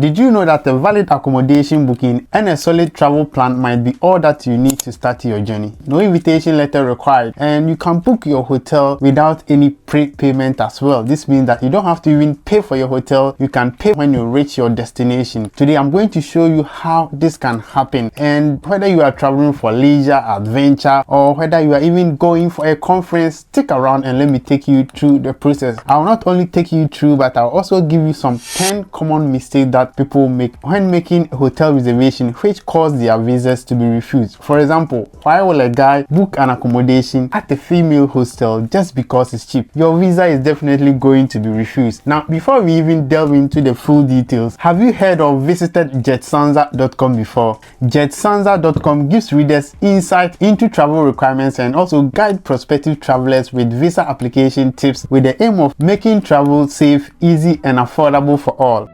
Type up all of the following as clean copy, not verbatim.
Did you know that a valid accommodation booking and a solid travel plan might be all that you need to start your journey? No invitation letter required, and you can book your hotel without any prepayment as well. This means that you don't have to even pay for your hotel. You can pay when you reach your destination. Today I'm going to show you how this can happen, and whether you are traveling for leisure, adventure, or whether you are even going for a conference, stick around and let me take you through the process. I'll not only take you through, but I'll also give you some 10 common mistakes that people make when making a hotel reservation, which cause their visas to be refused. For example, why will a guy book an accommodation at a female hostel just because it's cheap? Your visa is definitely going to be refused. Now, before we even delve into the full details, have you heard or visited jetsanza.com before? Jetsanza.com gives readers insight into travel requirements and also guide prospective travelers with visa application tips with the aim of making travel safe, easy, and affordable for all.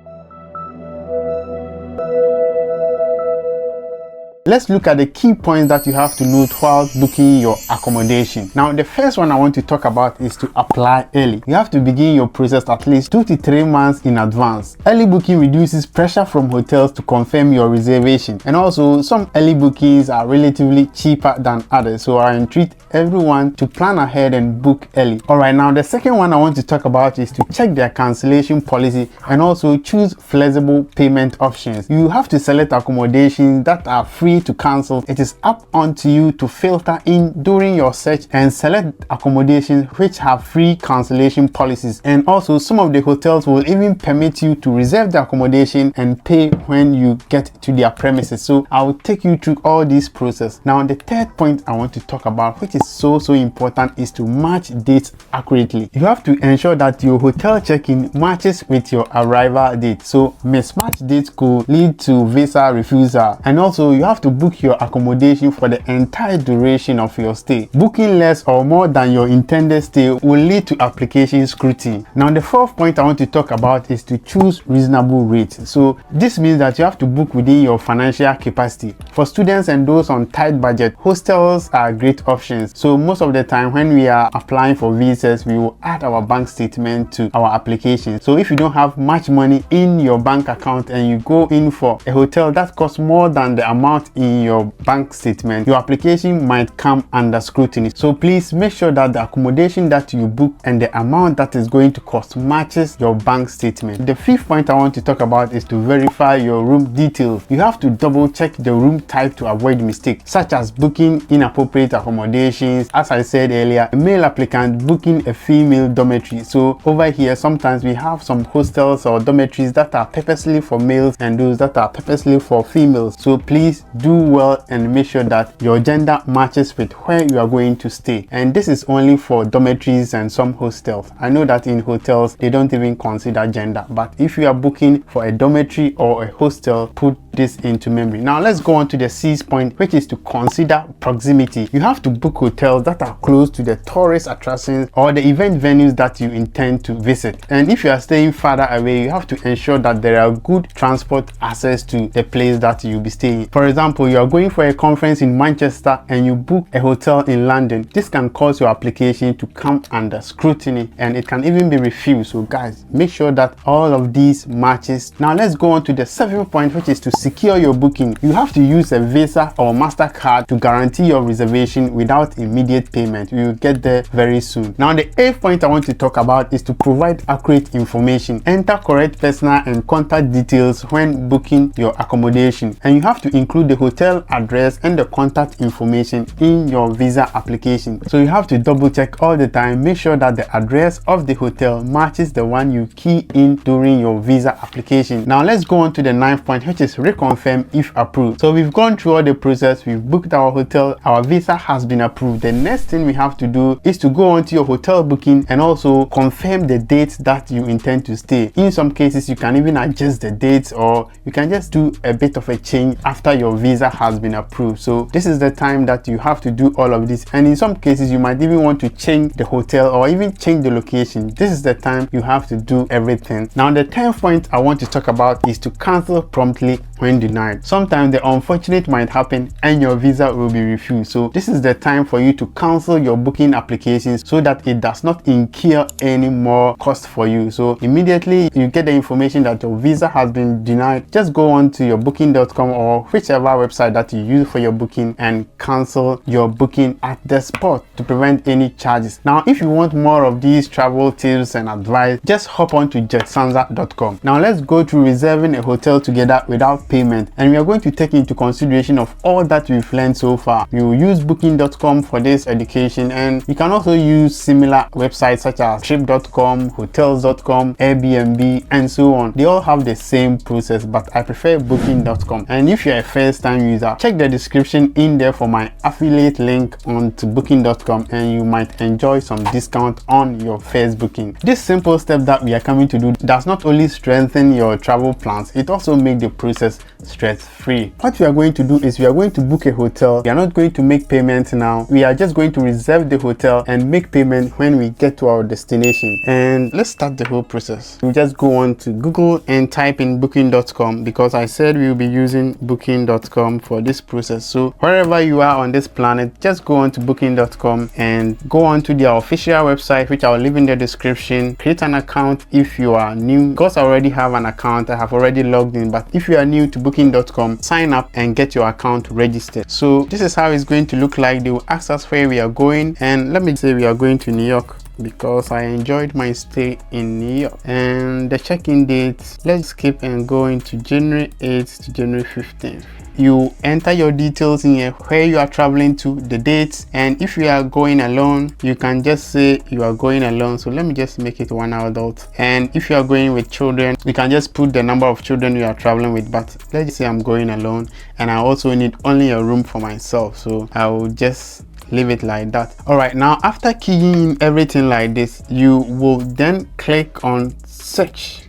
Let's look at the key points that you have to note while booking your accommodation. Now, the first one I want to talk about is to apply early. You have to begin your process at least 2 to 3 months in advance. Early booking reduces pressure from hotels to confirm your reservation, and also some early bookings are relatively cheaper than others, so I entreat everyone to plan ahead and book early. Alright, now the second one I want to talk about is to check their cancellation policy and also choose flexible payment options. You have to select accommodations that are free to cancel. It is up onto you to filter in during your search and select accommodations which have free cancellation policies, and also some of the hotels will even permit you to reserve the accommodation and pay when you get to their premises. So I will take you through all this process. Now, the third point I want to talk about, which is so important, is to match dates accurately. You have to ensure that your hotel check-in matches with your arrival date. So mismatched dates could lead to visa refusal, and also you have to book your accommodation for the entire duration of your stay. Booking less or more than your intended stay will lead to application scrutiny. Now, the fourth point I want to talk about is to choose reasonable rates. So this means that you have to book within your financial capacity. For students and those on tight budget, hostels are great options. So most of the time when we are applying for visas, we will add our bank statement to our application. So if you don't have much money in your bank account and you go in for a hotel that costs more than the amount in your bank statement, your application might come under scrutiny. So please make sure that the accommodation that you book and the amount that is going to cost matches your bank statement. The fifth point I want to talk about is to verify your room details. You have to double check the room type to avoid mistakes, such as booking inappropriate accommodations. As I said earlier, a male applicant booking a female dormitory. So over here, sometimes we have some hostels or dormitories that are purposely for males and those that are purposely for females. So please do well and make sure that your gender matches with where you are going to stay. And this is only for dormitories and some hostels. I know that in hotels they don't even consider gender, but if you are booking for a dormitory or a hostel, put this into memory. Now let's go on to the sixth point, which is to consider proximity. You have to book hotels that are close to the tourist attractions or the event venues that you intend to visit. And if you are staying farther away, you have to ensure that there are good transport access to the place that you'll be staying. For example, you are going for a conference in Manchester and you book a hotel in London. This can cause your application to come under scrutiny and it can even be refused. So guys, make sure that all of these matches. Now let's go on to the seventh point, which is to secure your booking. You have to use a Visa or MasterCard to guarantee your reservation without immediate payment. We will get there very soon. Now the eighth point I want to talk about is to provide accurate information. Enter correct personal and contact details when booking your accommodation, and you have to include the hotel address and the contact information in your visa application. So you have to double check all the time. Make sure that the address of the hotel matches the one you key in during your visa application. Now let's go on to the ninth point, which is reconfirm if approved. So we've gone through all the process, we've booked our hotel, our visa has been approved. The next thing we have to do is to go on to your hotel booking and also confirm the dates that you intend to stay. In some cases you can even adjust the dates, or you can just do a bit of a change after your visa has been approved. So this is the time that you have to do all of this, and in some cases you might even want to change the hotel or even change the location. This is the time you have to do everything. Now the 10th point I want to talk about is to cancel promptly when denied. Sometimes the unfortunate might happen and your visa will be refused. So this is the time for you to cancel your booking applications so that it does not incur any more cost for you. So immediately you get the information that your visa has been denied, just go on to your booking.com or whichever website that you use for your booking and cancel your booking at the spot to prevent any charges. Now, if you want more of these travel tips and advice, just hop on to jetsanza.com. Now let's go to reserving a hotel together without payment, and we are going to take into consideration of all that we've learned so far. We will use booking.com for this education, and you can also use similar websites such as trip.com, hotels.com, Airbnb, and so on. They all have the same process, but I prefer booking.com. And if you're a first time user, check the description in there for my affiliate link onto booking.com, and you might enjoy some discount on your first booking. This simple step that we are coming to do does not only strengthen your travel plans, it also makes the process stress-free. What we are going to do is we are going to book a hotel. We are not going to make payment now. We are just going to reserve the hotel and make payment when we get to our destination. And let's start the whole process. We just go on to Google and type in booking.com, because I said we will be using booking.com for this process. So wherever you are on this planet, just go on to booking.com and go on to their official website, which I'll leave in the description. Create an account if you are new. Because I already have an account, I have already logged in, but if you are new to booking.com, sign up and get your account registered. So this is how it's going to look like. They will ask us where we are going, and let me say we are going to New York because I enjoyed my stay in New York. And the check-in date, let's skip and go into January 8th to January 15th. You enter your details in here, where you are traveling to, the dates, and if you are going alone, you can just say you are going alone. So let me just make it 1 adult. And if you are going with children, you can just put the number of children you are traveling with, but let's say I'm going alone and I also need only a room for myself, so I will just leave it like that. All right, now after keying in everything like this, you will then click on search.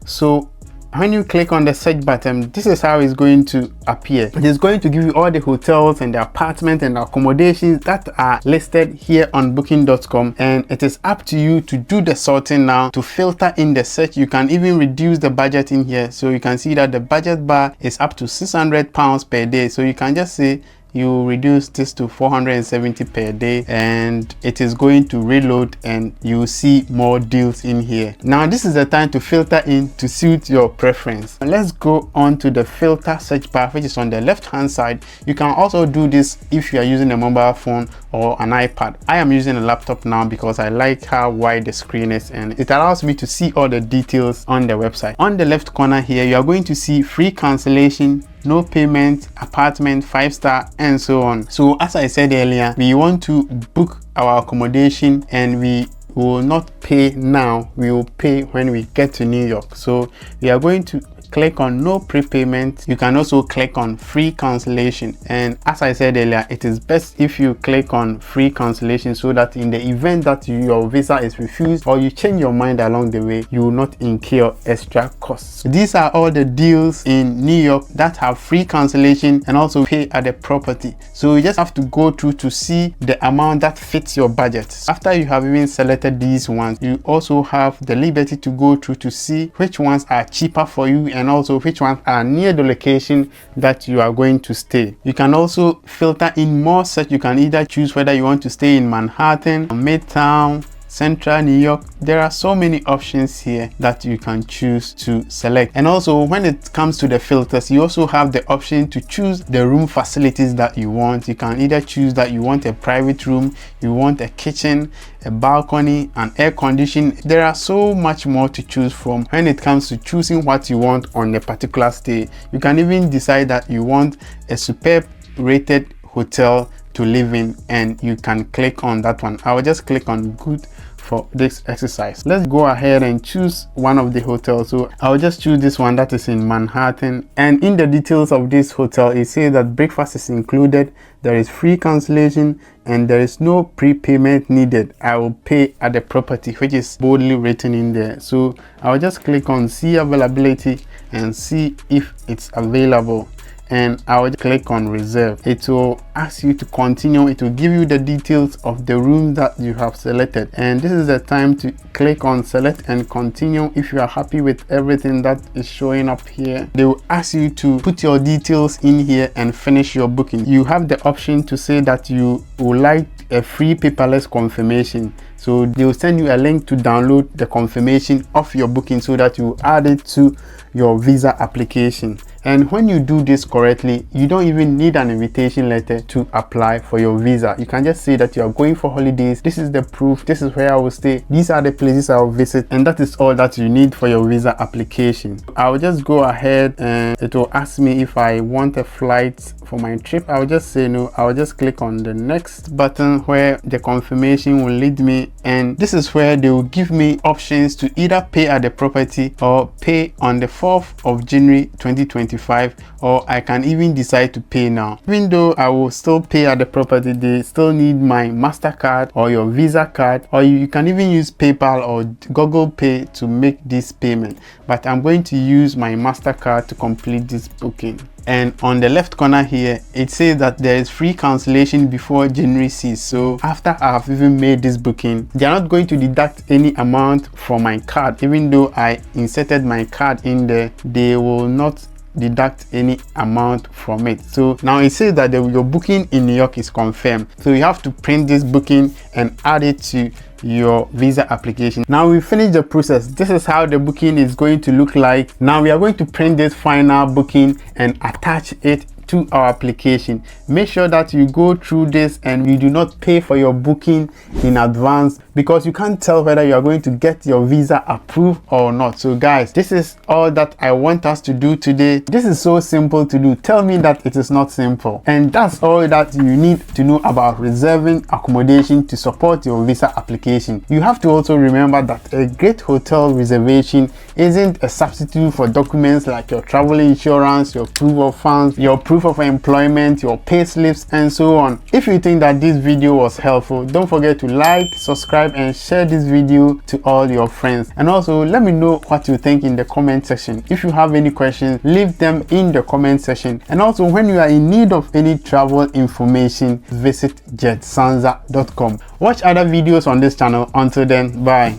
So when you click on the search button, this is how it's going to appear. It is going to give you all the hotels and the apartments and the accommodations that are listed here on booking.com, and it is up to you to do the sorting now, to filter in the search. You can even reduce the budget in here, so you can see that the budget bar is up to £600 per day. So you can just say you reduce this to 470 per day, and it is going to reload and you see more deals in here. Now this is the time to filter in to suit your preference. And let's go on to the filter search bar, which is on the left hand side. You can also do this if you are using a mobile phone or an iPad. I am using a laptop now because I like how wide the screen is, and it allows me to see all the details on the website. On the left corner here, you are going to see free cancellation, no payment, apartment, 5-star, and so on. So as I said earlier, we want to book our accommodation and we will not pay now, we will pay when we get to New York. So we are going to click on no prepayment. You can also click on free cancellation, and as I said earlier, it is best if you click on free cancellation so that in the event that your visa is refused or you change your mind along the way, you will not incur extra costs. These are all the deals in New York that have free cancellation and also pay at the property. So you just have to go through to see the amount that fits your budget. After you have even selected these ones, you also have the liberty to go through to see which ones are cheaper for you and also which ones are near the location that you are going to stay. You can also filter in more search. You can either choose whether you want to stay in Manhattan, Midtown, Central New York. There are so many options here that you can choose to select. And also when it comes to the filters, you also have the option to choose the room facilities that you want. You can either choose that you want a private room, you want a kitchen, a balcony, an air condition. There are so much more to choose from when it comes to choosing what you want on a particular stay. You can even decide that you want a superb rated hotel to live in, and you can click on that one. I will just click on good for this exercise. Let's go ahead and choose one of the hotels. So I'll just choose this one that is in Manhattan, and in the details of this hotel it says that breakfast is included, there is free cancellation, and there is no prepayment needed. I will pay at the property, which is boldly written in there. So I'll just click on see availability and see if it's available. and I will click on reserve. It will ask you to continue. It will give you the details of the room that you have selected, and this is the time to click on select and continue. If you are happy with everything that is showing up here, they will ask you to put your details in here and finish your booking. You have the option to say that you would like a free paperless confirmation, so they will send you a link to download the confirmation of your booking so that you add it to your visa application. And when you do this correctly, you don't even need an invitation letter to apply for your visa. You can just say that you are going for holidays. This is the proof. This is where I will stay. These are the places I will visit, and that is all that you need for your visa application. I will just go ahead and it will ask me if I want a flight for my trip. I will just say no. I will just click on the next button where the confirmation will lead me, and this is where they will give me options to either pay at the property or pay on the 4th of January 2025, or I can even decide to pay now. Even though I will still pay at the property, they still need my MasterCard or your Visa card, or you can even use PayPal or Google Pay to make this payment, but I'm going to use my MasterCard to complete this booking. And on the left corner here, it says that there is free cancellation before January 6th. So after I have even made this booking, they are not going to deduct any amount from my card. Even though I inserted my card in there, they will not deduct any amount from it. So now it says that your booking in New York is confirmed. So you have to print this booking and add it to your visa application. Now we finished the process. This is how the booking is going to look like. Now we are going to print this final booking and attach it to our application. Make sure that you go through this and you do not pay for your booking in advance, because you can't tell whether you are going to get your visa approved or not. So guys, this is all that I want us to do today. This is so simple to do. Tell me that it is not simple. And that's all that you need to know about reserving accommodation to support your visa application. You have to also remember that a great hotel reservation isn't a substitute for documents like your travel insurance, your proof of funds, your proof of employment, your pay slips, and so on. If you think that this video was helpful, don't forget to like, subscribe, and share this video to all your friends. And also let me know what you think in the comment section. If you have any questions, leave them in the comment section. And also, when you are in need of any travel information, visit jetsanza.com. Watch other videos on this channel. Until then, bye.